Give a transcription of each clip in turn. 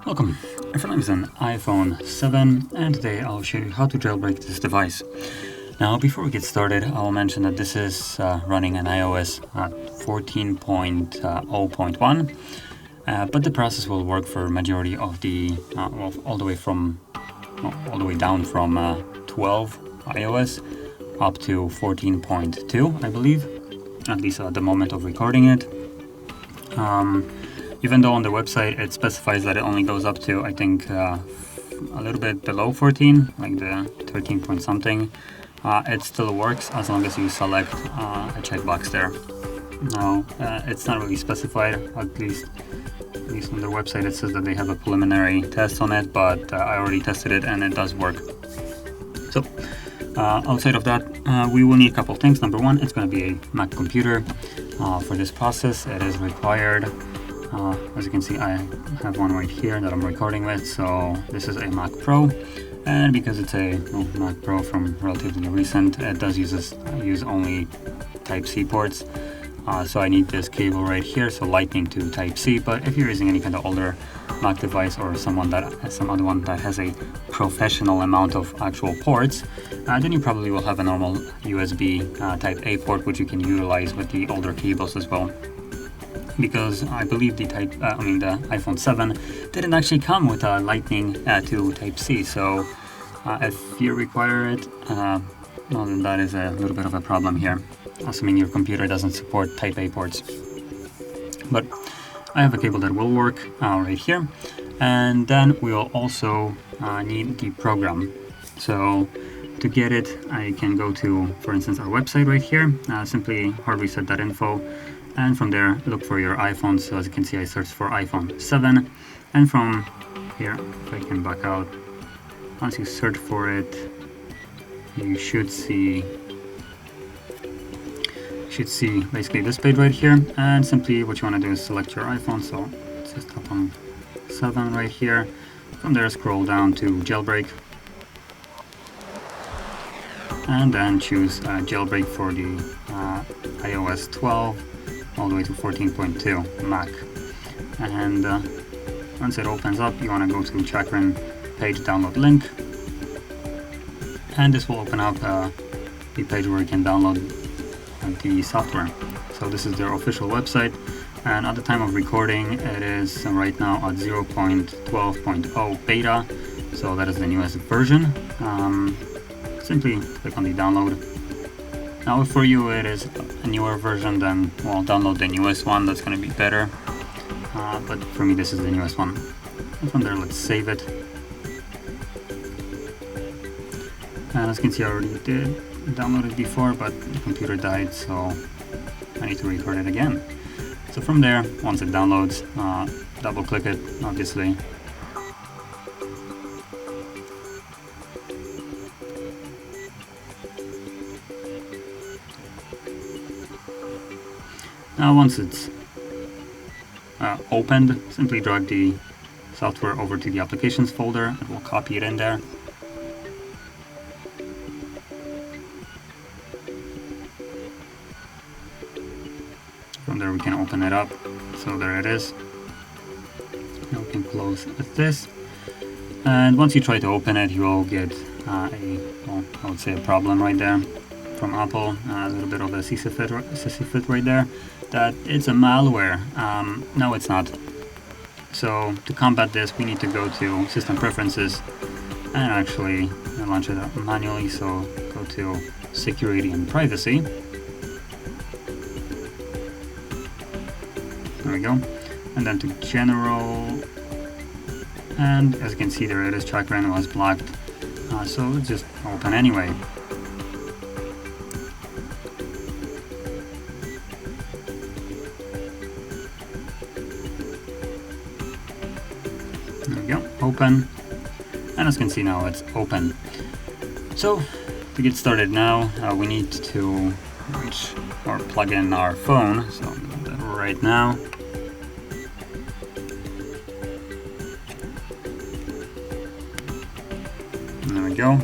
Welcome, my name is an iPhone 7 and today I'll show you how to jailbreak this device. Now before we get started, I'll mention that this is running an iOS 14.0.1, but the process will work for majority of the, all the way down from 12 iOS up to 14.2, I believe, at least at the moment of recording it. Even though on the website it specifies that it only goes up to, I think, a little bit below 14, like the 13 point something, it still works as long as you select a checkbox there. Now, it's not really specified, at least on their website it says that they have a preliminary test on it, but I already tested it and it does work. So, outside of that, we will need a couple of things. Number one, it's going to be a Mac computer. For this process, it is required. As you can see, I have one right here that I'm recording with, so this is a Mac Pro, and because it's a Mac Pro from relatively recent, it does use only Type-C ports, so I need this cable right here, so Lightning to Type-C. But if you're using any kind of older Mac device or some other one that has a professional amount of actual ports, then you probably will have a normal USB Type-A port, which you can utilize with the older cables as well. Because I believe the iPhone 7 didn't actually come with a Lightning to Type-C, so if you require it, well, then that is a little bit of a problem here, assuming your computer doesn't support Type-A ports. But I have a cable that will work right here, and then we'll also need the program. So to get it, I can go to, for instance, our website right here, simply HardReset.Info. And from there, look for your iPhone. So as you can see, I searched for iPhone 7. And from here, if I can back out, once you search for it, you should see basically this page right here. And simply what you want to do is select your iPhone. So let's just tap on 7 right here. From there, scroll down to Jailbreak. And then choose Jailbreak for the iOS 12. All the way to 14.2 Mac. And once it opens up, you want to go to Chakran page download link, and this will open up the page where you can download the software. So this is their official website, and at the time of recording it is right now at 0.12.0 beta, so that is the newest version. Simply click on the download. Now if for you it is a newer version, then well, download the newest one, that's going to be better. But for me this is the newest one. And from there, let's save it. And as you can see, I already did download it before, but the computer died, so I need to record it again. So from there, once it downloads, double click it, obviously. Now once it's opened, simply drag the software over to the applications folder and we'll copy it in there. From there we can open it up, so there it is. Now we can close with this, and once you try to open it, you will get I would say a problem right there from Apple, a little bit of a CC fit right there, that it's a malware. No, it's not. So to combat this, we need to go to System Preferences and actually launch it manually. So go to Security and Privacy. There we go. And then to General. And as you can see, there it is. Chakran was blocked. So let's just open anyway. There we go, open, and as you can see now it's open. So to get started now, we need to reach or plug in our phone, so I'm going to do that right now. There we go.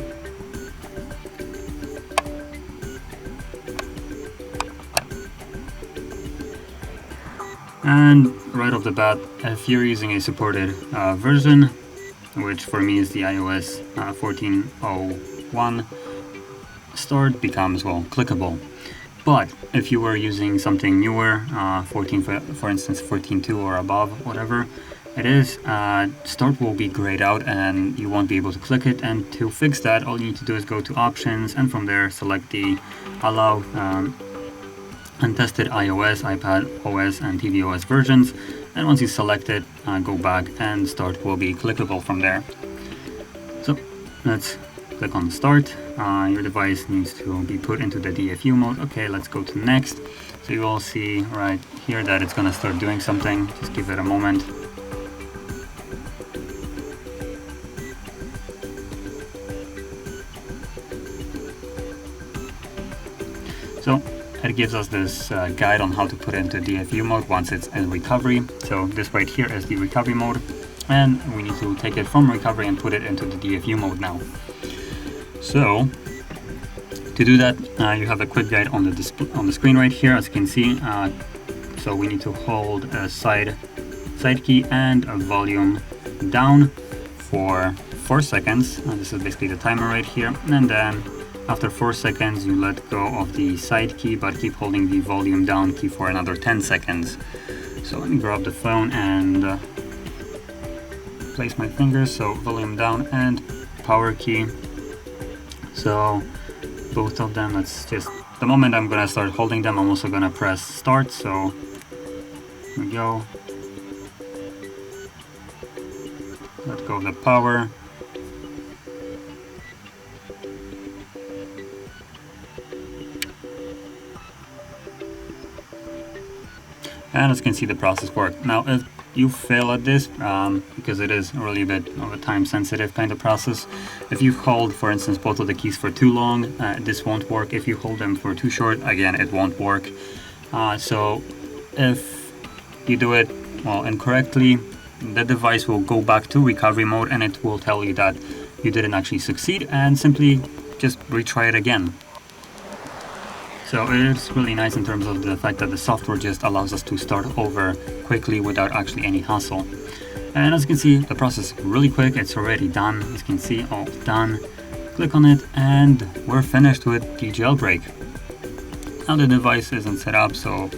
And right off the bat, if you're using a supported version, which for me is the iOS 14.01, start becomes, well, clickable. But if you were using something newer, 14, for instance, 14.2 or above, whatever it is, start will be grayed out and you won't be able to click it. And to fix that, all you need to do is go to options, and from there select the allow untested iOS, iPad OS, and tvOS versions. And once you select it, go back and start will be clickable from there. So let's click on start. Your device needs to be put into the DFU mode. Okay, let's go to next. So you will see right here that it's gonna start doing something. Just give it a moment. So it gives us this guide on how to put it into DFU mode once it's in recovery. So this right here is the recovery mode, and we need to take it from recovery and put it into the DFU mode now. So to do that, you have a quick guide on the screen right here, as you can see. So we need to hold a side key and a volume down for 4 seconds. This is basically the timer right here, and then after 4 seconds you let go of the side key but keep holding the volume down key for another 10 seconds. So let me grab the phone and place my fingers, so volume down and power key. So both of them, let's just, the moment I'm gonna start holding them, I'm also gonna press start. So here we go. Let go of the power. And as you can see, the process worked. Now, if you fail at this, because it is really a bit of a time-sensitive kind of process, if you hold, for instance, both of the keys for too long, this won't work. If you hold them for too short, again, it won't work. So if you do it, well, incorrectly, the device will go back to recovery mode and it will tell you that you didn't actually succeed, and simply just retry it again. So it's really nice in terms of the fact that the software just allows us to start over quickly without actually any hassle. And as you can see, the process is really quick. It's already done. As you can see, all done. Click on it and we're finished with the jailbreak. Now the device isn't set up, so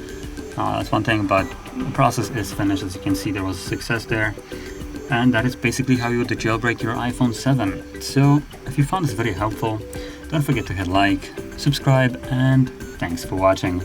that's one thing, but the process is finished. As you can see, there was a success there. And that is basically how you would jailbreak your iPhone 7. So if you found this video helpful, don't forget to hit like, subscribe, and thanks for watching.